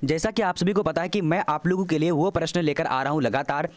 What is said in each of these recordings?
जैसा कि आप सभी को पता है कि मैं आप लोगों के लिए वो प्रश्न लेकर आ रहा हूं लगातार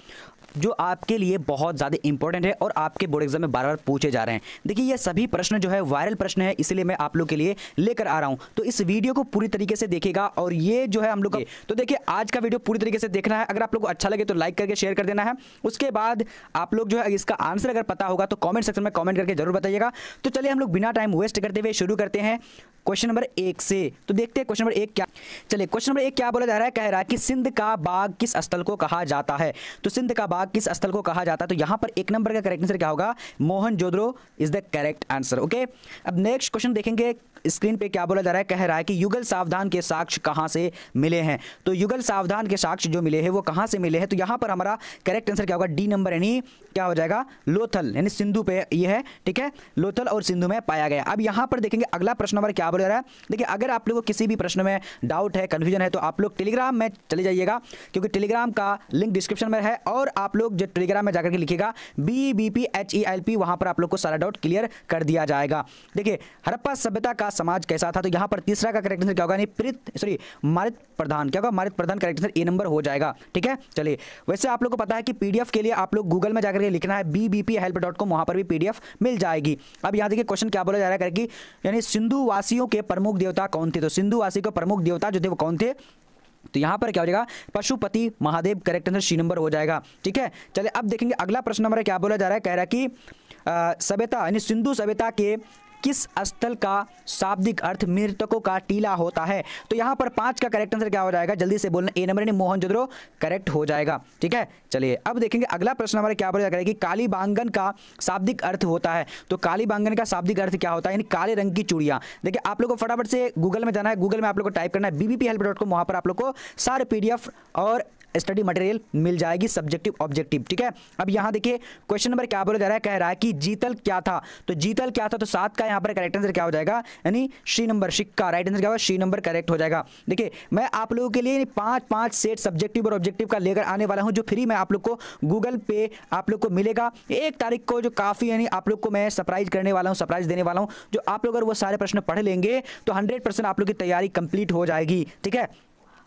जो आपके लिए बहुत ज़्यादा इंपॉर्टेंट है और आपके बोर्ड एग्जाम में बार बार पूछे जा रहे हैं। देखिए ये सभी प्रश्न जो है वायरल प्रश्न है, इसलिए मैं आप लोग के लिए लेकर आ रहा हूं। तो इस वीडियो को पूरी तरीके से देखिएगा और ये जो है हम लोग का तो देखिए आज का वीडियो पूरी तरीके से देखना है। अगर आप लोग को अच्छा लगे तो लाइक करके शेयर कर देना है। उसके बाद आप लोग जो है इसका आंसर अगर पता होगा तो कॉमेंट सेक्शन में कॉमेंट करके जरूर बताइएगा। तो चलिए हम लोग बिना टाइम वेस्ट करते हुए शुरू करते हैं क्वेश्चन नंबर 1 से। तो देखते हैं क्वेश्चन नंबर 1 क्या। चलिए क्वेश्चन नंबर 1 क्या बोला जा रहा है, कह रहा है कि सिंध का बाग किस स्थल को कहा जाता है। तो सिंध का बाग किस स्थल को कहा जाता है, तो यहां पर 1 नंबर का करेक्ट आंसर क्या होगा, Mohenjodaro is the correct answer. Okay, अब नेक्स्ट क्वेश्चन देखेंगे स्क्रीन पे क्या बोला जा रहा है, कह रहा है कि युगल सावधान के साक्ष्य कहां से मिले हैं। तो युगल सावधान के साक्ष्य जो मिले हैं वो कहां से मिले हैं, तो यहां पर हमारा करेक्ट आंसर क्या होगा, डी नंबर, यानी क्या हो जाएगा, लोथल यानी सिंधु पे ये है। ठीक है, लोथल और सिंधु में पाया गया। अब यहां पर देखेंगे अगला प्रश्न हमारा क्या बोला जा रहा है। देखिए अगर आप लोगों को किसी भी प्रश्न में डाउट है, कंफ्यूजन है, तो आप लोग टेलीग्राम में चले जाइएगा, क्योंकि टेलीग्राम का लिंक डिस्क्रिप्शन में है। और आप लोग जो टेलीग्राम में जाकर के लिखिएगा BBPHELP, वहां पर आप लोग को सारा डाउट क्लियर कर दिया जाएगा। देखिए हड़प्पा सभ्यता का समाज कैसा था, तो यहां पर तीसरा का करेक्ट आंसर क्या होगा, मारित प्रधान, क्या होगा, मारित प्रधान करेक्ट आंसर ए नंबर हो जाएगा। ठीक है, चलिए वैसे आप लोग को पता है कि पीडीएफ के लिए आप लोग गूगल में जाकर के लिखना है BBPHelp.com, वहां पर भी पीडीएफ मिल जाएगी। अब यहां देखिए क्वेश्चन क्या बोला जा रहा है कि यानी सिंधु वासियों के प्रमुख देवता कौन थे। तो सिंधु वासी के प्रमुख देवता जो थे वो कौन थे, तो यहां पर क्या हो जाएगा, Pashupati Mahadev, correct answer C number हो जाएगा। ठीक है, चलिए अब देखेंगे अगला प्रश्न हमारा क्या बोला जा रहा है, कह रहा है कि सभ्यता यानी सिंधु सभ्यता के किस स्थल का शाब्दिक अर्थ मृतकों का टीला होता है। तो यहां पर 5 का करेक्ट आंसर क्या हो जाएगा, जल्दी से बोलना, ए नंबर यानी मोहनजोदड़ो करेक्ट हो जाएगा। ठीक है, चलिए अब देखेंगे अगला प्रश्न हमारे क्या बोला जाएगा कि कालीबांगन का शाब्दिक अर्थ होता है। तो कालीबांगन का शाब्दिक अर्थ क्या होता है, यानी काले रंग की चूड़ियां। देखिए आप लोग को फटाफट से गूगल में जाना है, गूगल में आप लोग को टाइप करना है BBPHelp.com, वहां पर आप लोग को सारे पीडीएफ और स्टडी मटेरियल मिल जाएगी, सब्जेक्टिव ऑब्जेक्टिव। ठीक है, अब यहां देखिए क्वेश्चन नंबर क्या बोला जा रहा है, कह रहा है कि जीतल क्या था। तो जीतल क्या था, तो 7 का यहां पर करेक्ट आंसर क्या हो जाएगा, यानी सी नंबर, सिक्का, राइट आंसर क्या होगा, सी नंबर करेक्ट हो जाएगा। देखिए मैं आप लोगों के लिए 5 सेट सब्जेक्टिव और ऑब्जेक्टिव का लेकर आने वाला हूं, जो फ्री में आप लोग को गूगल पे आप लोग को मिलेगा 1 तारीख को, जो काफी यानी आप लोग को मैं सरप्राइज करने वाला हूं, सरप्राइज देने वाला हूं। जो आप लोग अगर वो सारे प्रश्न पढ़ लेंगे तो 100% आप लोग की तैयारी कंप्लीट हो जाएगी। ठीक है,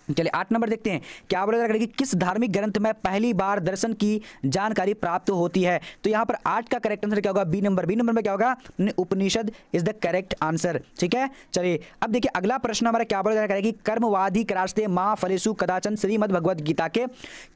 चलिए 8 नंबर देखते हैं क्या बोला जा रहा है कि किस धार्मिक ग्रंथ में पहली बार दर्शन की जानकारी प्राप्त होती है। तो यहां पर 8 का करेक्ट आंसर क्या होगा, बी नंबर। बी नंबर में क्या होगा, उपनिषद इज द करेक्ट आंसर। ठीक है, चलिए अब देखिए अगला प्रश्न हमारा क्या बोला जा रहा है कि कर्मवादी रास्ते मां फलेषु कदाचन श्रीमद् भगवद गीता के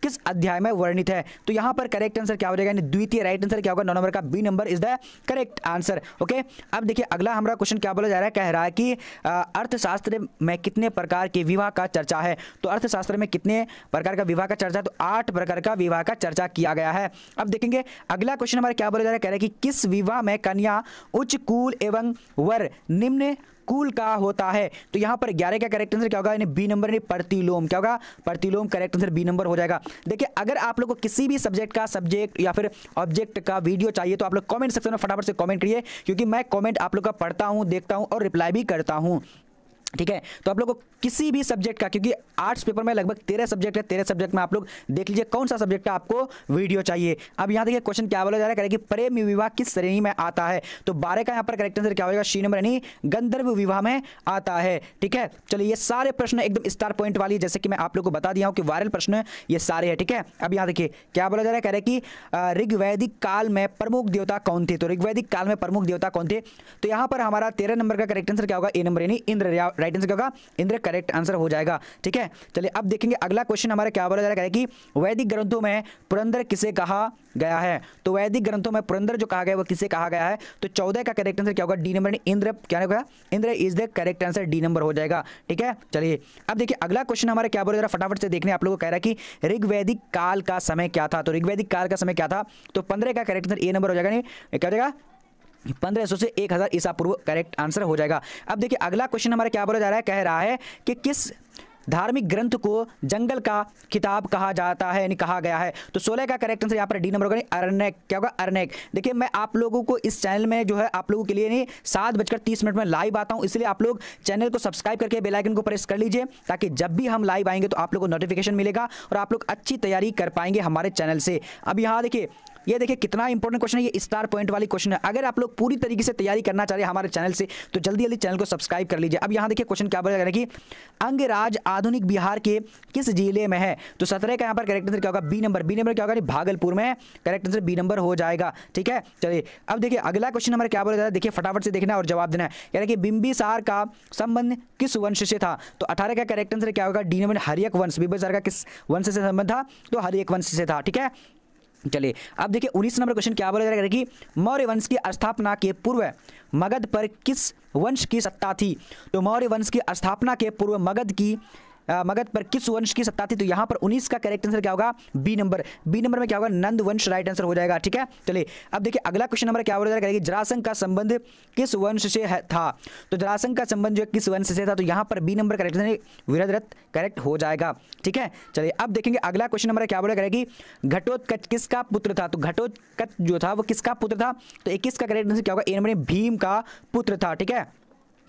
किस अध्याय में वर्णित है। तो यहां पर करेक्ट आंसर क्या हो जाएगा, यानी द्वितीय, राइट आंसर क्या होगा, 9 नंबर का B number is the correct answer. Okay, अब देखिए अगला हमारा क्वेश्चन क्या बोला जा रहा है, कह रहा है कि अर्थशास्त्र में कितने प्रकार के विवाह का चर्चा है। तो अर्थशास्त्र में कितने प्रकार का विवाह का चर्चा, तो 8 प्रकार का विवाह का चर्चा किया गया है। अब देखेंगे अगला क्वेश्चन हमारा क्या बोला जा रहा है, कह रहा है कि किस विवाह में कन्या उच्च कुल एवं वर निम्न कुल का होता है। तो यहां पर 11 का करेक्ट आंसर क्या होगा, यानी बी नंबर, यानी प्रतिलोम, क्या होगा, प्रतिलोम, करेक्ट आंसर बी नंबर हो जाएगा। देखिए अगर आप लोग को किसी भी सब्जेक्ट या फिर ऑब्जेक्ट का वीडियो चाहिए तो आप लोग कमेंट सेक्शन में फटाफट से कमेंट करिए, क्योंकि मैं कमेंट आप लोग का पढ़ता हूं, देखता हूं और रिप्लाई भी करता हूं। ठीक है, तो आप लोग को किसी भी सब्जेक्ट का, क्योंकि आर्ट्स पेपर में लगभग 13 सब्जेक्ट है, 13 सब्जेक्ट में आप लोग देख लीजिए कौन सा सब्जेक्ट का आपको वीडियो चाहिए। अब यहां देखिए क्वेश्चन क्या बोला जा रहा है कि प्रेम विवाह किस श्रेणी में आता है। तो 12 का यहां पर करेक्ट आंसर क्या होगा, सी नंबर, यानी गंधर्व विवाह में आता है। ठीक है, चलिए ये सारे प्रश्न एकदम स्टार पॉइंट वाली, जैसे कि मैं आप लोग को बता दिया हूं कि वायरल प्रश्न ये सारे हैं। ठीक है, अब यहां देखिए क्या बोला जा रहा है, कह रहे हैं कि ऋग्वैदिक काल में प्रमुख देवता कौन थे। तो ऋग्वैदिक काल में प्रमुख देवता कौन थे, तो यहां पर हमारा 13 नंबर का करेक्ट आंसर क्या होगा, ए नंबर, यानी इंद्र, राइट आंसर क्या होगा, इंद्र करेक्ट आंसर हो जाएगा। ठीक है, चलिए अब देखेंगे अगला क्वेश्चन हमारा क्या बोला जा रहा है कि वैदिक ग्रंथों में पुरंदर किसे कहा गया है। तो वैदिक ग्रंथों में पुरंदर जो कहा गया है वो किसे कहा गया है। तो 14 का करेक्ट आंसर क्या होगा, डी नंबर, इंद्र, क्या होगा, Indra is the correct answer, D number हो जाएगा। ठीक है, चलिए अब देखिए अगला क्वेश्चन हमारा क्या बोला जा रहा है, फटाफट से देखने आप लोगों को कह रहा है कि ऋग्वैदिक काल का समय क्या था। तो ऋग्वैदिक काल का समय क्या था, तो 15 का करेक्ट आंसर ए नंबर हो जाएगा, नहीं क्या हो जाएगा, 1500 से 1000 ईसा पूर्व करेक्ट आंसर हो जाएगा। अब देखिए अगला क्वेश्चन हमारा क्या बोला जा रहा है, कह रहा है कि किस धार्मिक ग्रंथ को जंगल का किताब कहा जाता है, यानी कहा गया है। तो 16 का करेक्ट आंसर यहाँ पर डी नंबर होगा, अरण्यक, क्या होगा, अरण्यक। देखिए मैं आप लोगों को इस चैनल में जो है आप लोगों के लिए नहीं 7:30 में लाइव आता हूं, इसलिए आप लोग चैनल को सब्सक्राइब करके बेल आइकन को प्रेस कर लीजिए, ताकि जब भी हम लाइव आएंगे तो आप लोग को नोटिफिकेशन मिलेगा और आप लोग अच्छी तैयारी कर पाएंगे हमारे चैनल से। अब यहाँ देखिए ये देखिए कितना इंपॉर्टेंट क्वेश्चन है, ये स्टार पॉइंट वाली क्वेश्चन है। अगर आप लोग पूरी तरीके से तैयारी करना चाह रहे हैं हमारे चैनल से तो जल्दी जल्दी चैनल को सब्सक्राइब कर लीजिए। अब यहाँ देखिए क्वेश्चन क्या बोला जा रहा है कि अंगराज आधुनिक बिहार के किस जिले में है? तो 17 का यहाँ पर करेक्ट आंसर क्या होगा? B number. बी नंबर क्या होगा? भागलपुर में करेक्ट आंसर बी नंबर हो जाएगा। ठीक है, चलिए अब देखिए अगला क्वेश्चन हमारा क्या बोला जा रहा है, देखिए फटाफट से देखना और जवाब देना है। यानी कि बिंबिसार का संबंध किस वंश से था? तो 18 का करेक्ट आंसर क्या होगा? डी नंबर, हर्यक वंश। बिंबिसार का किस वंश से संबंध था? तो हर्यक वंश से था। ठीक है, चलिए अब देखिए 19 नंबर क्वेश्चन क्या बोला जा रहा है कि मौर्य वंश की स्थापना के पूर्व मगध पर किस वंश की सत्ता थी? तो मौर्य वंश की स्थापना के पूर्व मगध पर किस वंश की सत्ता थी? तो यहाँ पर 19 का करेक्ट आंसर क्या होगा? B number. बी नंबर में क्या होगा? नंद वंश राइट आंसर हो जाएगा। ठीक है, चलिए अब देखिए अगला क्वेश्चन नंबर क्या बोला जा रहा है कि जरासंध का संबंध किस वंश से था? तो जरासंध का संबंध जो किस वंश से था? तो यहाँ पर बी नंबर करेक्ट आंसर वीरद्रथ करेक्ट हो जाएगा। ठीक है, चलिए अब देखेंगे अगला क्वेश्चन नंबर क्या बोला कि घटोत्कच किसका पुत्र था? तो घटोत्कच जो था वो किसका पुत्र था? तो 21 का करेक्ट आंसर क्या होगा? ए नंबर भीम का पुत्र था। ठीक है,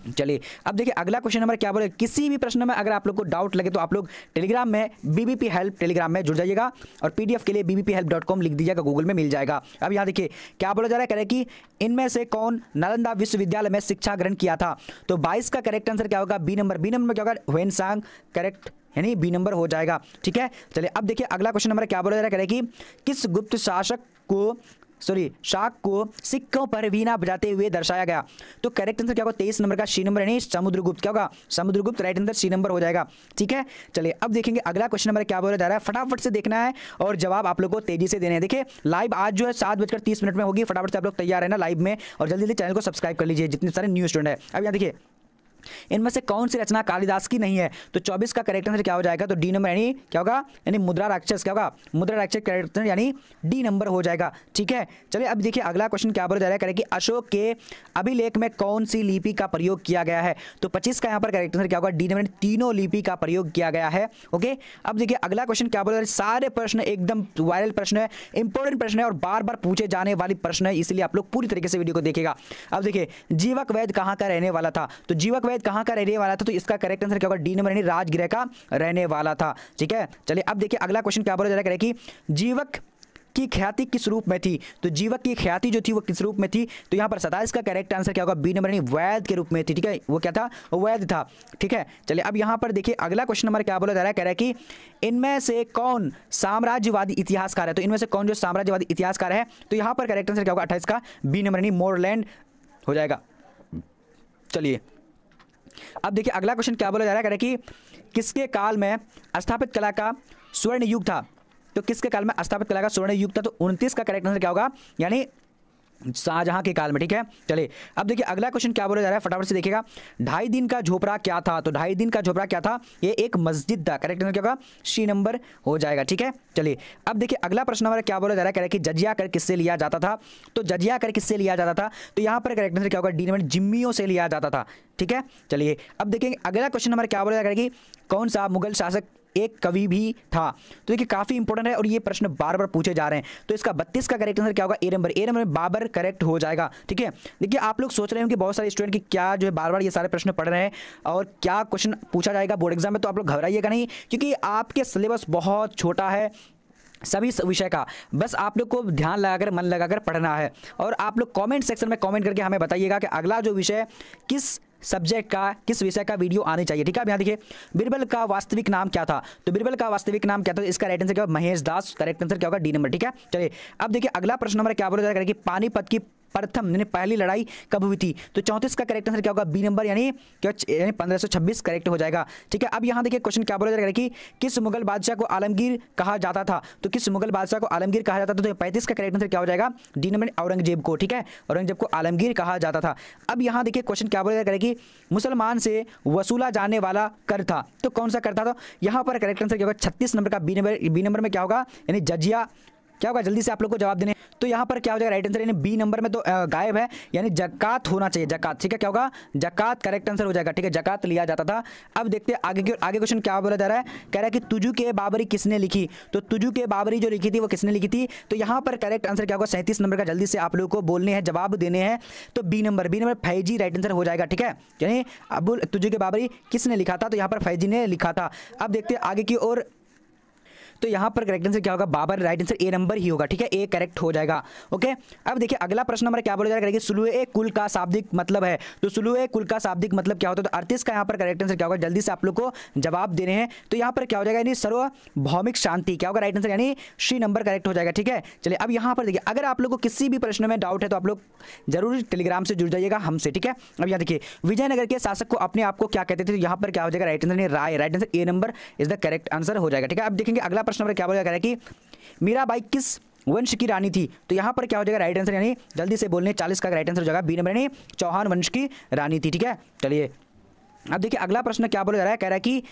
चलिए अब देखिए अगला क्वेश्चन नंबर क्या बोले, किसी भी प्रश्न में अगर आप लोग को डाउट लगे तो आप लोग टेलीग्राम में बीबीपी हेल्प टेलीग्राम में जुड़ जाइएगा और पीडीएफ के लिए bbphelp.com लिख दीजिएगा, गूगल में मिल जाएगा। अब यहाँ देखिए क्या बोला जा रहा है, कह रहे कि इनमें से कौन नालंदा विश्वविद्यालय में शिक्षा ग्रहण किया था? तो 22 का करेक्ट आंसर क्या होगा? B number. बी नंबर में क्या होगा? ह्वेनसांग करेक्ट यानी बी नंबर हो जाएगा। ठीक है, चलिए अब देखिए अगला क्वेश्चन नंबर क्या बोला जा रहा है, कह रहे कि किस गुप्त शाक को सिक्कों पर वीणा बजाते हुए दर्शाया गया? तो करेक्ट आंसर क्या होगा? 23 नंबर का सी नंबर यानी समुद्रगुप्त। क्या होगा? Samudragupta right answer C number हो जाएगा। ठीक है, चलिए अब देखेंगे अगला क्वेश्चन नंबर क्या बोला जा रहा है, फटाफट से देखना है और जवाब आप लोग को तेजी से देने हैं। देखिए लाइव आज जो है 7:30 में होगी, फटाफट से आप लोग तैयार है ना लाइव में, और जल्दी जल्दी चैनल को सब्सक्राइब कर लीजिए जितने सारे न्यू स्टूडेंट है। अब यहाँ देखिए इनमें से कौन सी रचना कालिदास की नहीं है? तो 24 का करेक्ट आंसर क्या हो जाएगा? तो डी नंबर यानी क्या होगा? यानी मुद्रा राक्षस। क्या होगा? मुद्रा राक्षस करेक्ट आंसर यानी डी नंबर हो जाएगा। ठीक है, चलिए अब देखिए अगला क्वेश्चन क्या बोला जा रहा है, कि अशोक के अभिलेख में कौन सी लिपि का प्रयोग किया गया है? तो 25 का यहाँ पर करेक्ट आंसर क्या होगा? डी नंबर, तीनों लिपि का प्रयोग किया गया है। ओके, अब देखिए अगला क्वेश्चन क्या बोला जा रहा है, सारे प्रश्न एकदम वायरल प्रश्न है, इंपॉर्टेंट प्रश्न है और बार बार पूछे जाने वाली प्रश्न है, इसलिए आप लोग पूरी तरीके से वीडियो को देखिएगा। अब देखिए जीवक वैद्य कहाँ का रहने वाला था? तो जीवक वैद्य कहाँ का रहने वाला था? तो इसका करेक्ट आंसर क्या होगा? डी नंबर यानी राजगृह का रहने वाला था। ठीक है, चलिए अब देखिए अगला क्वेश्चन क्या बोला जा रहा है, कि जीवक की ख्याति किस रूप में थी? तो जीवक की ख्याति जो थी वो किस रूप में थी? तो यहाँ पर 27 का करेक्ट आंसर क्या होगा? बी नंबर यानी वैद्य के रूप में थी। ठीक है, वो क्या था? वैद्य था। ठीक है, चलिए अब यहाँ पर देखिए अगला क्वेश्चन नंबर क्या बोला जा रहा है, कह रहा है कि इनमें से कौन साम्राज्यवादी इतिहासकार है? तो इनमें से कौन जो साम्राज्यवादी इतिहासकार है? तो यहाँ पर करेक्ट आंसर क्या होगा? 28 का बी नंबर यानी मोरलैंड हो जाएगा। चलिए अब देखिए अगला क्वेश्चन क्या बोला जा रहा है, कि किसके काल में स्थापित कला का स्वर्ण युग था? तो किसके काल में स्थापित कला का स्वर्ण युग था? तो 29 का करेक्ट आंसर क्या होगा? यानी शाहजहां के काल में। ठीक है, चलिए अब देखिए अगला क्वेश्चन क्या बोला जा रहा है, फटाफट से देखिएगा। 2.5 दिन का झोपड़ा क्या था? तो 2.5 दिन का झोपड़ा क्या था? ये एक मस्जिद था। करेक्ट आंसर क्या होगा? सी नंबर हो जाएगा। ठीक है, चलिए अब देखिए अगला प्रश्न हमारा क्या बोला जा रहा है, कह रहा है कि जजिया कर किससे लिया जाता था? तो जजिया कर किससे लिया जाता था? तो यहाँ पर करेक्ट आंसर क्या होगा? डी नंबर जिम्मियों से लिया जाता था। ठीक है, चलिए अब देखेंगे अगला क्वेश्चन हमारा क्या बोला जा रहा है, कि कौन सा मुगल शासक एक कवि भी था? तो देखिए काफी इंपॉर्टेंट है और ये प्रश्न बार बार पूछे जा रहे हैं। तो इसका 32 का करेक्ट आंसर क्या होगा? ए नंबर। ए नंबर बाबर करेक्ट हो जाएगा। ठीक है, देखिए आप लोग सोच रहे हो कि बहुत सारे स्टूडेंट की क्या जो है बार बार ये सारे प्रश्न पढ़ रहे हैं और क्या क्वेश्चन पूछा जाएगा बोर्ड एग्जाम में, तो आप लोग घबराइएगा नहीं, क्योंकि आपके सिलेबस बहुत छोटा है सभी विषय का। बस आप लोग को ध्यान लगाकर मन लगाकर पढ़ना है और आप लोग कमेंट सेक्शन में कमेंट करके हमें बताइएगा कि अगला जो विषय किस सब्जेक्ट का किस विषय का वीडियो आनी चाहिए। ठीक है, अब यहाँ देखिए बीरबल का वास्तविक नाम क्या था? तो बीरबल का वास्तविक नाम क्या था? इसका राइट आंसर क्या होगा? महेश दास। करेक्ट आंसर क्या होगा? D number. ठीक है, चलिए अब देखिए अगला प्रश्न नंबर क्या बोला जा रहा है, कि पानीपत की प्रथम यानी पहली लड़ाई कब हुई थी? तो 34 का करेक्ट आंसर क्या होगा? बी नंबर यानी क्या? यानी 1526 करेक्ट हो जाएगा। ठीक है, अब यहाँ देखिए क्वेश्चन क्या बोला जा रहा है, कि किस मुगल बादशाह को आलमगीर कहा जाता था? तो किस मुगल बादशाह को आलमगीर कहा जाता था? तो 35 का करेक्ट आंसर क्या हो जाएगा? डी नंबर औरंगजेब को। ठीक है, औरंगजेब को आलमगीर कहा जाता था। अब यहाँ देखिए क्वेश्चन क्या बोला जा रहा है, कि मुसलमान से वसूला जाने वाला कर था, तो कौन सा कर था? तो यहाँ पर करेक्ट आंसर क्या होगा? 36 नंबर का बी नंबर। बी नंबर में क्या होगा? यानी जजिया। क्या होगा? जल्दी से आप लोग को जवाब देने। तो यहाँ पर क्या हो जाएगा? राइट आंसर यानी बी नंबर में तो गायब है, यानी जकात होना चाहिए। जकात। ठीक है, क्या होगा? जकात करेक्ट आंसर हो जाएगा। ठीक है, जकात लिया जाता था। अब देखते हैं आगे की ओर। आगे क्वेश्चन क्या बोला जा रहा है, कह रहा है कि तुजु के बाबरी किसने लिखी? तो तुजु के बाबरी जो लिखी थी वो किसने लिखी थी? तो यहाँ पर करेक्ट आंसर क्या होगा? 37 नंबर का। जल्दी से आप लोगों को बोलने हैं, जवाब देने हैं। तो B number. B number Faizi right answer हो जाएगा। ठीक है, यानी अबुल तुजु के बाबरी किसने लिखा था? तो यहाँ पर फैजी ने लिखा था। अब देखते हैं आगे की ओर। तो यहाँ पर करेक्ट आंसर क्या होगा, Babur. Right answer A number ही होगा, ठीक है, ए करेक्ट हो जाएगा। ओके, अब देखिए अगला प्रश्न हमारा क्या बोला जा रहा है, सुलूए कुल का शाब्दिक मतलब है। तो सुलूए कुल का शाब्दिक मतलब क्या होता है, तो 38 का यहाँ पर करेक्ट आंसर क्या होगा, जल्दी से आप लोग को जवाब देने हैं। तो यहाँ पर क्या हो जाएगा, यानी सार्वभौमिक शांति क्या होगा, राइट आंसर यानी सी नंबर करेक्ट हो जाएगा, ठीक है। चलिए अब यहाँ पर देखिए, अगर आप लोग को किसी भी प्रश्न में डाउट है तो आप लोग जरूर टेलीग्राम से जुड़ जाइएगा हमसे, ठीक है। अब यहाँ देखिए, विजयनगर के शासक को अपने आप को क्या कहते थे, तो यहाँ पर क्या हो जाएगा, right answer Rai. Right answer A number is the correct answer हो जाएगा, ठीक है। अब देखेंगे अगला प्रश्न हमारा क्या बोला जा रहा है कि मीराबाई किस वंश की रानी थी। तो यहाँ पर क्या हो जाएगा, राइट आंसर यानी जल्दी से बोलने 40 का राइट आंसर हो जाएगा, बी नंबर यानी चौहान वंश की रानी थी, ठीक है। चलिए अब देखिए अगला प्रश्न क्या बोला जा रहा है, कह रहा है कि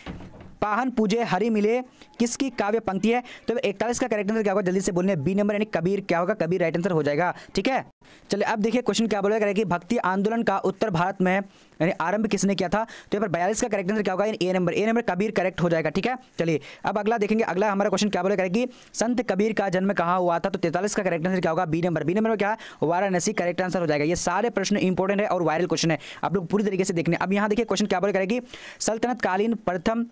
पाहन पूजे हरि मिले किसकी काव्य पंक्ति है। तो 41 का करेक्ट आंसर क्या होगा, जल्दी से बोलने बी नंबर यानी कबीर क्या होगा, कबीर राइट आंसर हो जाएगा, ठीक है। चलिए अब देखिए क्वेश्चन क्या बोला है कि भक्ति आंदोलन का उत्तर भारत में यानी आरंभ किसने किया था। तो यहाँ पर 42 का करेक्ट आंसर क्या होगा, ए नंबर। ए नंबर कबीर करेक्ट हो जाएगा, ठीक है। चलिए अब अगला देखेंगे, अगला हमारा क्वेश्चन क्या बोला कि संत कबीर का जन्म कहाँ हुआ था। तो 43 का करेक्ट आंसर क्या होगा, बी नंबर। बी नंबर में क्या है, वाराणसी करेक्ट आंसर हो जाएगा। ये सारे प्रश्न इंपॉर्टेंट है और वायरल क्वेश्चन है, आप लोग पूरी तरीके से देखने। अब यहाँ देखिए क्वेश्चन क्या बोला करेगी, सल्तनत कालीन प्रथम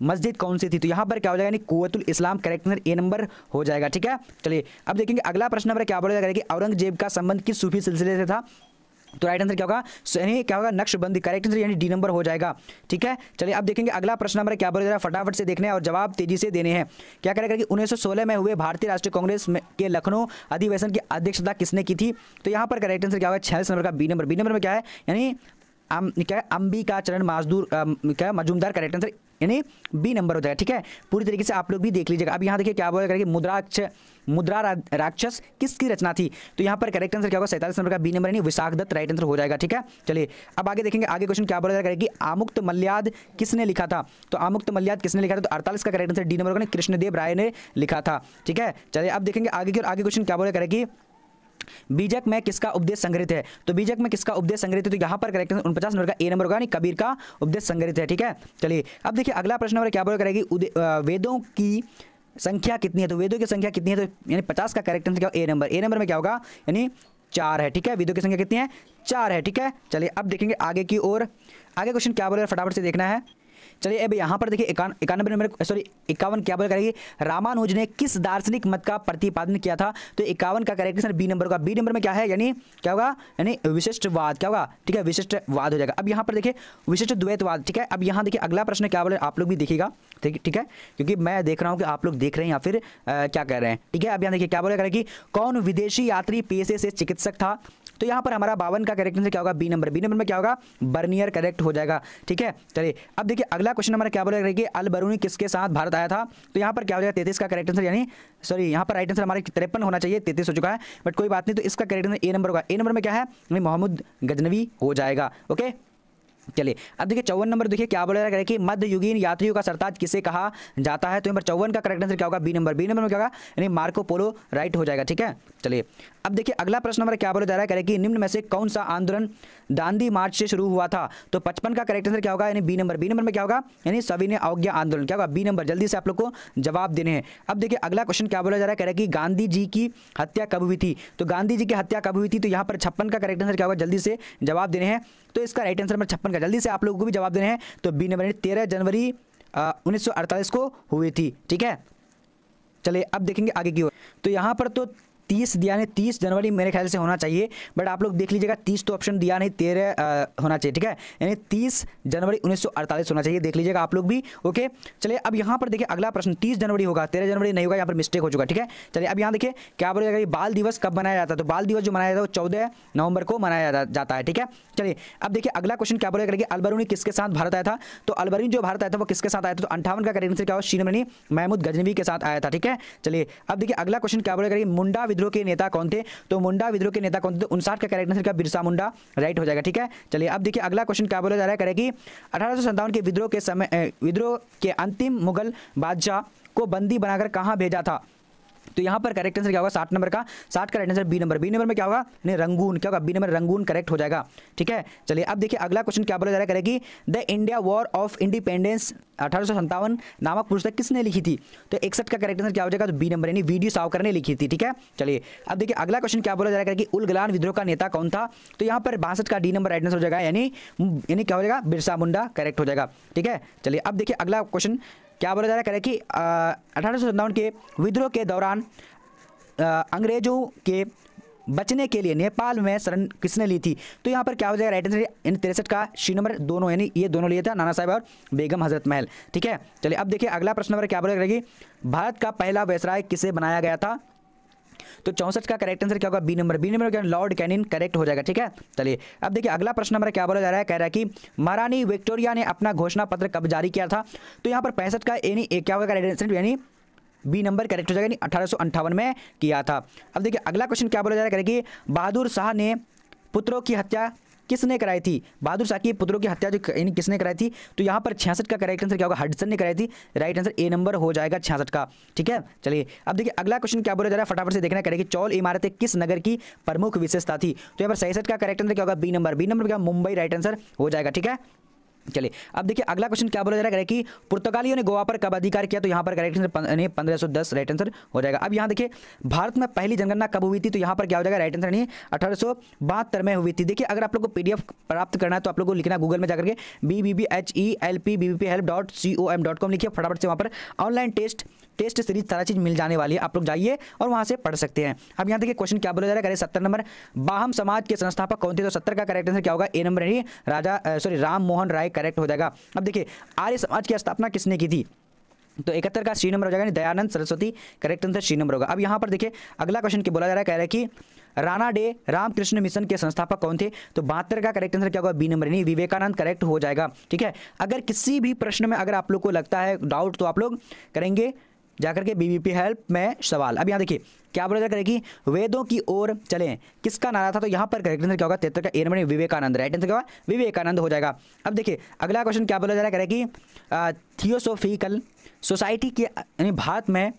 मस्जिद कौन सी थी। तो यहाँ पर क्या हो जाएगा, यानी कुव्वतुल इस्लाम करेक्ट आंसर ए नंबर हो जाएगा, ठीक है। चलिए अब देखेंगे अगला प्रश्न हमारा क्या बोला जाएगा कि औरंगजेब का संबंध किस सूफी सिलसिले से था। तो राइट आंसर क्या होगा, यानी क्या होगा, नक्शबंदी करेक्ट आंसर यानी डी नंबर हो जाएगा, ठीक है। चलिए अब देखेंगे अगला प्रश्न हमारा क्या बोला जा रहा है, फटाफट से देखने हैं और जवाब तेजी से देने हैं। क्या करेगा कि 1916 में हुए भारतीय राष्ट्रीय कांग्रेस के लखनऊ अधिवेशन की अध्यक्षता किसने की थी। तो यहाँ पर करेक्ट आंसर क्या होगा, 46 नंबर का बी नंबर। बी नंबर में क्या है, यानी क्या है, अंबिका चरण क्या है, मजूमदार करेक्ट आंसर यानी बी नंबर हो जाएगा, ठीक है। पूरी तरीके से आप लोग भी देख लीजिएगा। अब यहाँ देखिए क्या बोला करेगी, मुद्रा राक्षस किसकी रचना थी। तो यहाँ पर करेक्ट आंसर क्या होगा, 47 नंबर का बी नंबर यानी विशाख दत्त राइट आंसर हो जाएगा, ठीक है। चलिए अब आगे देखेंगे, आगे क्वेश्चन क्या बोला करेगी, आमुक्त मल्याद किसने लिखा था। तो आमुक्त मल्याद किसने लिखा था, तो 48 का करेक्ट आंसर डी नंबर होगा, कृष्णदेव राय ने लिखा था, ठीक है। चलिए अब देखेंगे आगे की, और आगे क्वेश्चन क्या बोला करेगी, बीजक में किसका उपदेश संग्रहित है। तो बीजक में किसका उपदेश संग्रहित है, तो यहाँ पर करेक्ट आंसर 49 नंबर का ए नंबर होगा, यानी कबीर का उपदेश संग्रहित है, ठीक है। चलिए अब देखिए अगला प्रश्न हमारा क्या बोला करेगी, वेदों की संख्या कितनी है। तो वेदों की संख्या कितनी है, तो यानी 50 का करेक्ट आंसर क्या होगा, ए नंबर। ए नंबर में क्या होगा, यानी 4 है, ठीक है। वेदों की संख्या कितनी है, 4 है, ठीक है। चलिए अब देखेंगे आगे की ओर, आगे क्वेश्चन क्या बोले फटाफट से देखना है। चलिए अब यहाँ पर देखिए 91 नंबर, सॉरी 51 क्या बोल करेगी, रामानुज ने किस दार्शनिक मत का प्रतिपादन किया था। तो 51 का करेक्ट आंसर बी नंबर का। बी नंबर में क्या है, यानी क्या होगा, यानी विशिष्टवाद क्या होगा, ठीक है, विशिष्टवाद हो जाएगा। अब यहाँ पर देखिए विशिष्ट द्वैतवाद, ठीक है। अब यहाँ देखिए अगला प्रश्न क्या बोले, आप लोग भी देखिएगा, ठीक है, क्योंकि मैं देख रहा हूँ कि आप लोग देख रहे हैं या फिर क्या कर रहे हैं, ठीक है। अब यहाँ देखिए क्या बोले करेगी, कौन विदेशी यात्री पेशे से चिकित्सक था। तो यहाँ पर हमारा 52 का करेक्ट आंसर क्या होगा, बी नंबर। बी नंबर में क्या होगा, बर्नियर करेक्ट हो जाएगा, ठीक है। चलिए अब देखिए अगला क्वेश्चन हमारा क्या बोला करेगी, अल बरूनी किसके साथ भारत आया था। तो यहाँ पर क्या हो जाएगा, 33 का करेक्ट आंसर, यानी सॉरी यहाँ पर राइट आंसर हमारे 53 होना चाहिए, 33 हो चुका है, बट कोई बात नहीं। तो इसका करेक्ट आंसर ए नंबर होगा। ए नंबर में क्या है, मोहम्मद गजनवी हो जाएगा, ओके। चलिए अब देखिए 54 नंबर देखिए क्या बोला जा रहा है कि मध्ययुगीन यात्रियों का सरताज किसे कहा जाता है। तो यहाँ पर 54 का करेक्ट आंसर क्या होगा, बी नंबर। बी नंबर में क्या होगा, यानी मार्को पोलो राइट हो जाएगा, ठीक है। चलिए अब देखिए अगला प्रश्न हमारा क्या बोला जा रहा है कि निम्न में से कौन सा आंदोलन दांडी मार्च से शुरू हुआ था। तो 55 का करेक्ट आंसर क्या होगा, यानी बी नंबर। बी नंबर में क्या होगा, यानी सविनय अवज्ञा आंदोलन क्या होगा, बी नंबर। जल्दी से आप लोग को जवाब देने हैं। अब देखिए अगला क्वेश्चन क्या बोला जा रहा है कि गांधी जी की हत्या कब हुई थी। तो गांधी जी की हत्या कब हुई थी। तो यहाँ पर 56 का करेक्ट आंसर क्या होगा, जल्दी से जवाब देने हैं। तो इसका राइट आंसर नंबर 56 का, जल्दी से आप लोगों को भी जवाब देने हैं। तो बी नंबर 13 जनवरी 1948 को हुई थी, ठीक है। चलिए अब देखेंगे आगे की ओर। तो यहाँ पर तो 30 दिया नहीं, 30 जनवरी मेरे ख्याल से होना चाहिए, बट आप लोग देख लीजिएगा 30 तो ऑप्शन दिया नहीं, 13 होना चाहिए, ठीक है, यानी 30 जनवरी 1948 होना चाहिए, देख लीजिएगा आप लोग भी, ओके। चलिए अब यहाँ पर देखिए अगला प्रश्न 30 जनवरी होगा, 13 जनवरी नहीं होगा, यहाँ पर मिस्टेक हो चुका, ठीक है। चलिए अब यहाँ देखिए क्या बोलेगा कि बाल दिवस कब मनाया जाता है। तो बाल दिवस जो मनाया जाता है वो 14 नवंबर को मनाया जाता है, ठीक है। चलिए अब देखिए अगला क्वेश्चन क्या बोलेगा कि अलबरूनी किसके साथ भारत आया था। तो अलबरूनी जो भारत आया था वो किसके साथ आया था। तो 58 का करेक्ट आंसर क्या होगा, शीनमणि महमूद गजनवी के साथ आया था, ठीक है। चलिए अब देखिए अगला क्वेश्चन क्या बोलेगा कि मुंडा विद्रोह के नेता कौन थे। तो मुंडा विद्रोह के नेता कौन थे। 59 का करेक्ट आंसर क्या, बिरसा मुंडा राइट हो जाएगा, ठीक है। चलिए अब देखिए अगला क्वेश्चन क्या बोला जा रहा है कि 1857 के विद्रोह के अंतिम मुगल बादशाह को बंदी बनाकर कहां भेजा था। तो यहाँ पर करेक्ट आंसर क्या होगा, 60 नंबर का, 60 का right answer B number. B number में क्या होगा, नहीं रंगून क्या होगा, बी नंबर रंगून करेक्ट हो जाएगा, ठीक है। चलिए अब देखिए अगला क्वेश्चन क्या बोला जा रहा है कि the India war of independence 1857 नामक पुस्तक किसने लिखी थी। तो 61 का करेक्ट आंसर क्या हो जाएगा, तो बी नंबर यानी वीडी सावरकर ने लिखी थी, ठीक है। चलिए अब देखिए अगला क्वेश्चन क्या बोला जा रहा है कि उलगलान विद्रोह का नेता कौन था। तो यहाँ पर 62 का डी नंबर राइट आंसर हो जाएगा, यानी क्या हो जाएगा, बिरसा मुंडा करेक्ट हो जाएगा, ठीक है। चलिए अब देखिए अगला क्वेश्चन क्या बोला जा रहा है, कह रहे कि 1857 के विद्रोह के दौरान अंग्रेजों के बचने के लिए नेपाल में शरण किसने ली थी? तो यहाँ पर क्या हो जाएगा राइट आंसर, इन 63 का सी नंबर दोनों, यानी ये दोनों लिए था, नाना साहब और बेगम हजरत महल। ठीक है, चलिए अब देखिए अगला प्रश्न नंबर क्या बोलेगा कि भारत का पहला वायसराय किसे बनाया गया था? तो 64 का करेक्ट आंसर क्या होगा? B number. बी नंबर क्या, लॉर्ड कैनिंग करेक्ट हो जाएगा। ठीक है, चलिए अब देखिए अगला प्रश्न नंबर क्या बोला जा रहा है, कह रहा है कि महारानी विक्टोरिया ने अपना घोषणा पत्र कब जारी किया था? तो यहाँ पर 65 का यानी क्या होगा करेक्ट आंसर, यानी बी नंबर करेक्ट हो जाएगा, यानी 1858 में किया था। अब देखिए अगला क्वेश्चन क्या बोला जा रहा है कि बहादुर शाह ने पुत्रों की हत्या किसने कराई थी? बहादुर शाह की पुत्रों की हत्या जो किसने कराई थी? तो यहाँ पर 66 का करेक्ट आंसर क्या होगा? हडसन ने कराई थी। राइट आंसर ए नंबर हो जाएगा 66 का। ठीक है, चलिए अब देखिए अगला क्वेश्चन क्या बोला जा रहा है, फटाफट से देखना करेगी चौल इमारतें किस नगर की प्रमुख विशेषता थी? तो यहाँ पर 66 का करेक्ट आंसर क्या होगा? B number. बी नंबर क्या, मुंबई राइट आंसर हो जाएगा। ठीक है, चलिए अब देखिए अगला क्वेश्चन क्या बोला जा रहा है कि पुर्तगालियों ने गोवा पर कब अधिकार किया? तो यहाँ पर करेक्ट आंसर 1510 राइट आंसर हो जाएगा। अब यहाँ देखिए भारत में पहली जनगणना कब हुई थी? तो यहाँ पर क्या हो जाएगा राइट आंसर, नहीं 1872 में हुई थी। देखिए अगर आप लोग को पीडीएफ प्राप्त करना है तो आप लोग को लिखना गूगल में जाकर के BBBHELP लिखिए, फटाफट से वहाँ पर ऑनलाइन टेस्ट सीरीज सारा चीज मिल जाने वाली है, आप लोग जाइए और वहाँ से पढ़ सकते हैं। अब यहाँ देखिए क्वेश्चन क्या बोला जा रहा है, 70 नंबर बाहम समाज के संस्थापक कौन थे? तो 70 का करेक्ट आंसर क्या होगा? ए नंबर, राम मोहन राय करेक्ट हो जाएगा। अब देखिए आर्य समाज की स्थापना किसने की थी? तो 71 का सी नंबर हो जाएगा, Dayanand Saraswati correct answer C number होगा। अब यहाँ पर देखिए अगला क्वेश्चन क्या बोला जा रहा है, कह रहा है कि राणा डे रामकृष्ण मिशन के संस्थापक कौन थे? तो 72 का करेक्ट आंसर क्या होगा? बी नंबर, नहीं विवेकानंद करेक्ट हो जाएगा। ठीक है, अगर किसी भी प्रश्न में अगर आप लोग को लगता है डाउट तो आप लोग करेंगे जाकर के बीबीपी हेल्प में सवाल। अब यहाँ देखिए क्या बोला जा करेगी, वेदों की ओर चलें किसका नारा था? तो यहाँ पर करेक्ट आंसर क्या होगा? 73 का ए नंबर, विवेकानंद राइट आंसर क्या होगा? विवेकानंद हो जाएगा। अब देखिए अगला क्वेश्चन क्या बोला जा रहा है, कि थियोसोफिकल सोसाइटी के यानी भारत में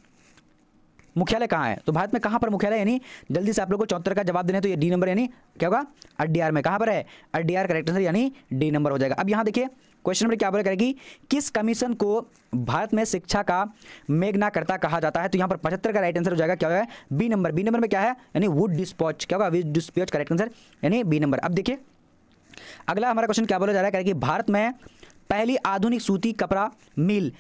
मुख्यालय कहाँ है? तो भारत में कहाँ पर मुख्यालय, यानी जल्दी से आप लोग को 74 का जवाब देना है, तो ये डी नंबर यानी क्या होगा? अड्डियार में। कहाँ पर है? अड्डियार करेक्ट आंसर यानी डी नंबर हो जाएगा। अब यहाँ देखिए क्वेश्चन नंबर क्या बोला करेगी, किस कमीशन को भारत में शिक्षा का मेघनाकर्ता कहा जाता है? तो यहाँ पर 75 का राइट आंसर हो जाएगा क्या होगा? B number. बी नंबर में क्या है? यानी वुड डिस्पैच, क्या होगा? वुड डिस्पैच करेक्ट आंसर यानी बी नंबर। अब देखिए अगला हमारा क्वेश्चन क्या बोला जा रहा है कि भारत में पहली आधुनिक सूती कपड़ा मिल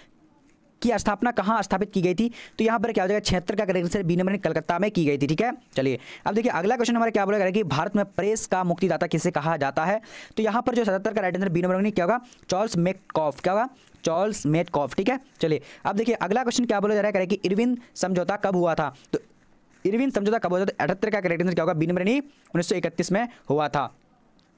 की स्थापना कहाँ स्थापित की गई थी? तो यहाँ पर क्या हो जाएगा? 76 का correct answer B number, Calcutta में की गई थी। ठीक है, चलिए अब देखिए अगला क्वेश्चन हमारा क्या बोला कि भारत में प्रेस का मुक्तिदाता किसे कहा जाता है? तो यहाँ पर जो 77 का राइट आंसर बी नंबर क्या होगा? चार्ल्स मैककॉफ, क्या होगा? चार्ल्स मैककॉफ। ठीक है, चलिए अब देखिए अगला क्वेश्चन क्या बोला जा रहा है कि इरविन समझौता कब हुआ था? तो इरविन समझौता कब हुआ था? तो 78 का करेक्ट आंसर क्या होगा? बी नंबर, नहीं 1931 में हुआ था।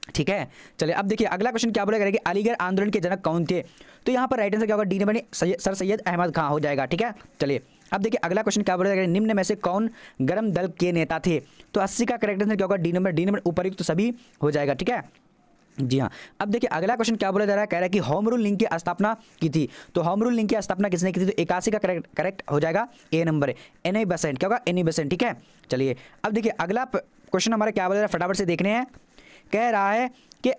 ठीक है, चलिए अब देखिए अगला क्वेश्चन क्या बोलेगा कि अलीगढ़ आंदोलन के जनक कौन थे? तो यहाँ पर राइट आंसर क्या होगा? D number, sir Syed Ahmad Khan हो जाएगा। ठीक है, चलिए अब देखिए अगला क्वेश्चन क्या बोलेगा, निम्न में से कौन गर्म दल के नेता थे? तो 80 का करेक्ट आंसर क्या होगा? D number. डी नंबर उपयुक्त तो सभी हो जाएगा। ठीक है, जी हाँ। अब देखिए अगला क्वेश्चन क्या बोला जा रहा है, कह रहा है कि होम रूल लिंक की स्थापना की थी। तो होम रूल लिंक की स्थापना किसने की थी? तो 81 का करेक्ट हो जाएगा ए नंबर, एनी बेसेंट, क्या होगा? Annie Besant. ठीक है, चलिए अब देखिए अगला क्वेश्चन हमारा क्या बोला जा रहा है, फटाफट से देखने हैं। कह रहा है कि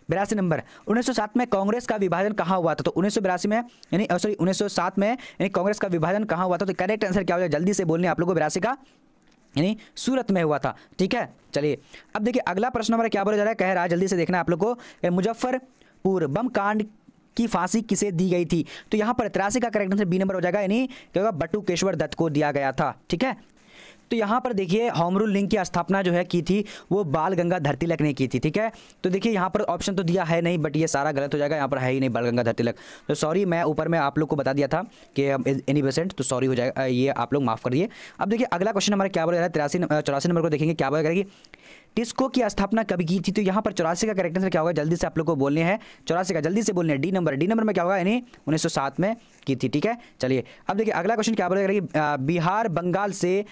82 नंबर 1907 में कांग्रेस का विभाजन कहाँ हुआ था? तो 1982 में यानी 1907 में यानी कांग्रेस का विभाजन कहाँ हुआ था? तो करेक्ट आंसर क्या हो जाएगा? जल्दी से बोलने आप लोगों को, 82 का यानी सूरत में हुआ था। ठीक है, चलिए अब देखिए अगला प्रश्न हमारा क्या बोला जा रहा है, कह रहा है जल्दी से देखना आप लोग को, मुजफ्फरपुर बम कांड की फांसी किसे दी गई थी? तो यहाँ पर 83 का करेक्ट आंसर बी नंबर हो जाएगा, यानी क्या होगा? बटुकेश्वर दत्त को दिया गया था। ठीक है, तो यहाँ पर देखिए होम रूल लिंक की स्थापना जो है की थी वो बाल गंगाधर तिलक ने की थी। ठीक है, तो देखिए यहाँ पर ऑप्शन तो दिया है नहीं, बट ये सारा गलत हो जाएगा, यहाँ पर है ही नहीं बाल गंगाधर तिलक। तो सॉरी, मैं ऊपर में आप लोग को बता दिया था कि एनी परसेंट, तो सॉरी हो जाएगा, ये आप लोग माफ़ कर दिए। अब देखिए अगला क्वेश्चन हमारा क्या बोला जा रहा है, 84 नंबर को देखेंगे क्या बोला करेगी, टिस्को की स्थापना कभी की थी? तो यहाँ पर 84 का करेक्ट आंसर क्या होगा? जल्दी से आप लोग को बोलने हैं, 84 का जल्दी से बोलने हैं। D number. डी नंबर में क्या होगा? यानी 1907 में की थी। ठीक है, चलिए अब देखिए अगला क्वेश्चन क्या बोला करेगी, बिहार बंगाल से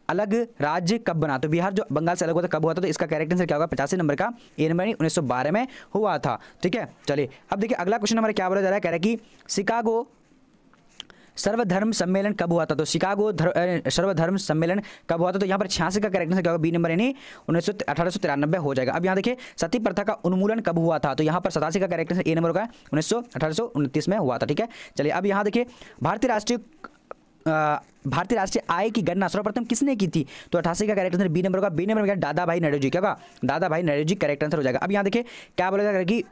अलग राज्य कब बना? तो बिहार जो बंगाल से अलग हुआ था कब हुआ था? तो इसका करेक्ट आंसर क्या होगा? 85 नंबर का ए नंबर, 1912 में हुआ था। ठीक है, चलिए अब देखिए अगला क्वेश्चन हमारा क्या बोला जा रहा है, कह रहा है कि शिकागो सर्वधर्म सम्मेलन कब हुआ था? तो शिकागो सर्वधर्म सम्मेलन कब हुआ था? तो यहाँ पर 86 का करेक्ट आंसर क्या होगा? बी नंबर, यानी 1893 हो जाएगा। अब यहाँ देखिए सती प्रथा का उन्मूलन कब हुआ था? तो यहाँ पर 87 का करेक्ट आंसर ए नंबर होगा, 1829 में हुआ था। ठीक है, चलिए अब यहाँ देखिए भारतीय राष्ट्रीय आय की गणना सर्वप्रथम किसने की थी? तो 88 का करेक्ट आंसर बी नंबर होगा। बी नंबर में दादा भाई नौरोजी, क्या होगा? दादा भाई नौरोजी करेक्ट आंसर हो जाएगा। अब यहाँ देखिए क्या बोला जाएगा कि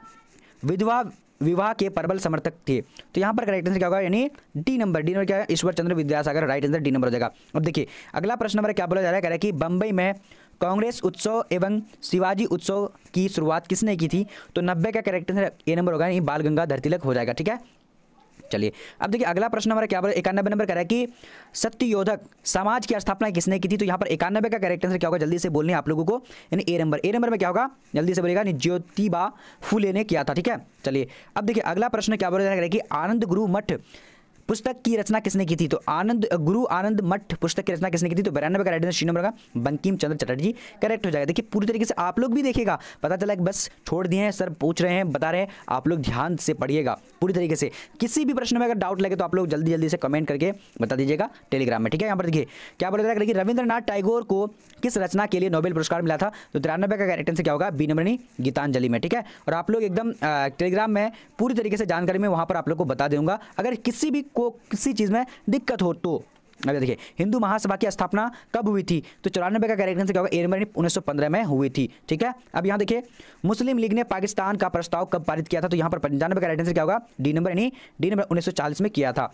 विधवा विवाह के प्रबल समर्थक थे। तो यहाँ पर करेक्ट आंसर क्या होगा, यानी डी नंबर क्या है, Ishwar Chandra Vidyasagar, right answer D number हो जाएगा। अब देखिए अगला प्रश्न नंबर क्या बोला जा रहा है, कह रहा है कि बंबई में कांग्रेस उत्सव एवं शिवाजी उत्सव की शुरुआत किसने की थी। तो 90 का करेक्ट आंसर ए नंबर होगा, यानी बाल गंगाधर तिलक हो जाएगा। ठीक है, चलिए अब देखिए अगला प्रश्न हमारा क्या बोला, 91 नंबर कह रहा है कि सत्यशोधक समाज की स्थापना किसने की थी। तो यहाँ पर 91 का करेक्ट आंसर क्या होगा, जल्दी से बोलने आप लोगों को, यानी ए नंबर में क्या होगा, जल्दी से बोलेगा, ज्योतिबा फुले ने किया था। ठीक है, चलिए अब देखिए अगला प्रश्न क्या बोला जा रहा है कि आनंद गुरु मठ पुस्तक की रचना किसने की थी। तो गुरु आनंद मठ पुस्तक की रचना किसने की थी। तो 92 का राइट आंसर सी नंबर का बंकिम चंद्र चटर्जी करेक्ट हो जाएगा। देखिए पूरी तरीके से आप लोग भी देखिएगा, पता चला कि बस छोड़ दिए हैं, सर पूछ रहे हैं, बता रहे हैं, आप लोग ध्यान से पढ़िएगा पूरी तरीके से। किसी भी प्रश्न में अगर डाउट लगे तो आप लोग जल्दी से कमेंट करके बता दीजिएगा टेलीग्राम में। ठीक है, यहाँ पर देखिए क्या बोला जा रहा है कि रविंद्रनाथ टैगोर को किस रचना के लिए नोबेल पुरस्कार मिला था। तो 93 का करेक्ट आंसर क्या होगा, बी नंबर यानी गीतांजलि में। ठीक है, और आप लोग एकदम टेलीग्राम में पूरी तरीके से जानकारी में वहाँ पर आप लोग को बता दूंगा। अगर किसी चीज़ में दिक्कत हो तो अगर देखिए हिंदू महासभा की स्थापना कब हुई थी। तो 94 का करेक्ट आंसर क्या होगा, ए नंबर 1915 में हुई थी। ठीक है, अब यहाँ देखिए मुस्लिम लीग ने पाकिस्तान का प्रस्ताव कब पारित किया था। तो यहाँ पर 95 का राइट आंसर क्या होगा, डी नंबर 1940 में किया था।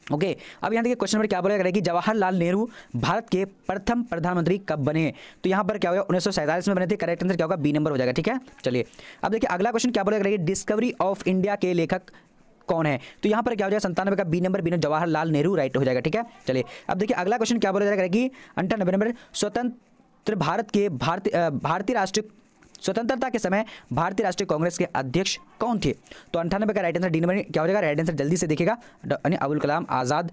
ओके, अब यहाँ देखिए क्वेश्चन नंबर क्या बोला कि जवाहरलाल नेहरू भारत के प्रथम प्रधानमंत्री कब बने। तो यहाँ पर क्या होगा, 1947 में बने थे। करेक्ट आंसर क्या होगा, बी नंबर हो जाएगा। ठीक है, चलिए अब देखिए अगला क्वेश्चन क्या बोला कि डिस्कवरी ऑफ इंडिया के लेखक कौन है। तो यहाँ पर क्या हो जाएगा, 97 का B number Jawaharlal Nehru right हो जाएगा। ठीक है, चलिए अब देखिए अगला क्वेश्चन क्या बोला जाएगा कि 98 नंबर स्वतंत्र भारत के भारतीय राष्ट्रीय स्वतंत्रता के समय भारतीय राष्ट्रीय कांग्रेस के अध्यक्ष कौन थे। तो 98 का राइट आंसर डी नंबर क्या हो जाएगा, राइट आंसर जल्दी से देखिएगा, अबुल कलाम आज़ाद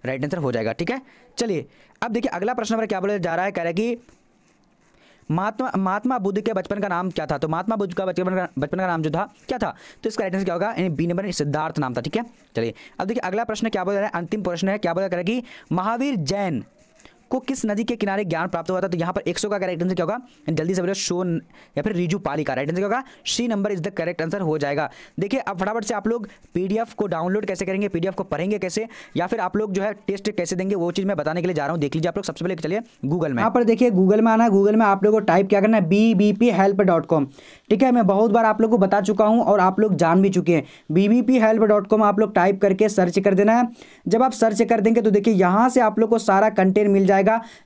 राइट आंसर हो जाएगा। ठीक है, चलिए अब देखिए अगला प्रश्न नंबर क्या बोला जा रहा है, कह रहा है कि महात्मा बुद्ध के बचपन का नाम क्या था। तो महात्मा बुद्ध का बचपन का नाम जो था क्या था। तो इसका राइट आंसर क्या होगा, यानी बी नंबर सिद्धार्थ नाम था। ठीक है, चलिए अब देखिए अगला प्रश्न क्या बोल रहा है, अंतिम प्रश्न है, क्या बोल रहा है कि महावीर जैन को किस नदी के किनारे ज्ञान प्राप्त हुआ था। तो यहाँ पर 100 का करेक्ट आंसर क्या होगा, जल्दी से बोलो, शोन या फिर रिजू पाली का राइट आंसर क्या होगा, C number is the correct answer हो जाएगा। देखिए अब फटाफट से आप लोग पीडीएफ को डाउनलोड कैसे करेंगे, पीडीएफ को पढ़ेंगे कैसे, या फिर आप लोग जो है टेस्ट कैसे देंगे, वो चीज़ मैं बताने के लिए जा रहा हूँ। देख लीजिए आप लोग, सबसे पहले चलिए गूगल में, यहाँ पर देखिए गूगल में आना है, गूगल में आप लोग को टाइप क्या करना है, bbphelp.com। ठीक है, मैं बहुत बार आप लोग को बता चुका हूँ और आप लोग जान भी चुके हैं। bbphelp.com आप लोग टाइप करके सर्च कर देना है। जब आप सर्च कर देंगे तो देखिए यहाँ से आप लोग को सारा कंटेंट मिल जाएगा।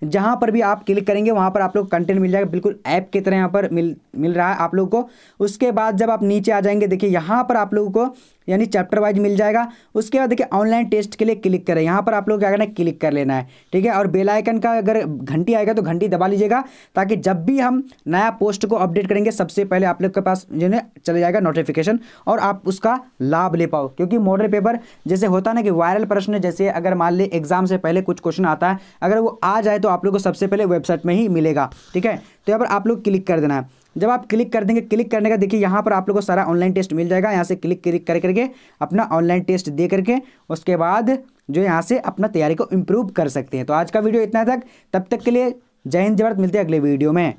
जहाँ पर भी आप क्लिक करेंगे वहाँ पर आप लोग कंटेंट मिल जाएगा, बिल्कुल ऐप की तरह यहाँ पर मिल रहा है आप लोग को। उसके बाद जब आप नीचे आ जाएंगे, देखिए यहाँ पर आप लोगों को यानी चैप्टर वाइज मिल जाएगा। उसके बाद देखिए ऑनलाइन टेस्ट के लिए क्लिक करें, यहाँ पर आप लोग क्या करना है, क्लिक कर लेना है। ठीक है, और बेल आइकन का अगर घंटी आएगा तो घंटी दबा लीजिएगा, ताकि जब भी हम नया पोस्ट को अपडेट करेंगे सबसे पहले आप लोग के पास जो है चले जाएगा नोटिफिकेशन, और आप उसका लाभ ले पाओ। क्योंकि मॉडल पेपर जैसे होता है ना कि वायरल प्रश्न, जैसे अगर मान ले एग्जाम से पहले कुछ क्वेश्चन आता है, अगर वो आ जाए तो आप लोग को सबसे पहले वेबसाइट में ही मिलेगा। ठीक है, तो यहाँ पर आप लोग क्लिक कर देना है। जब आप क्लिक कर देंगे, क्लिक करने का देखिए यहाँ पर आप लोगों को सारा ऑनलाइन टेस्ट मिल जाएगा। यहाँ से क्लिक करके अपना ऑनलाइन टेस्ट दे करके उसके बाद जो यहाँ से अपना तैयारी को इम्प्रूव कर सकते हैं। तो आज का वीडियो इतना तक, तब तक के लिए जय हिंद जय भारत, मिलते हैं अगले वीडियो में।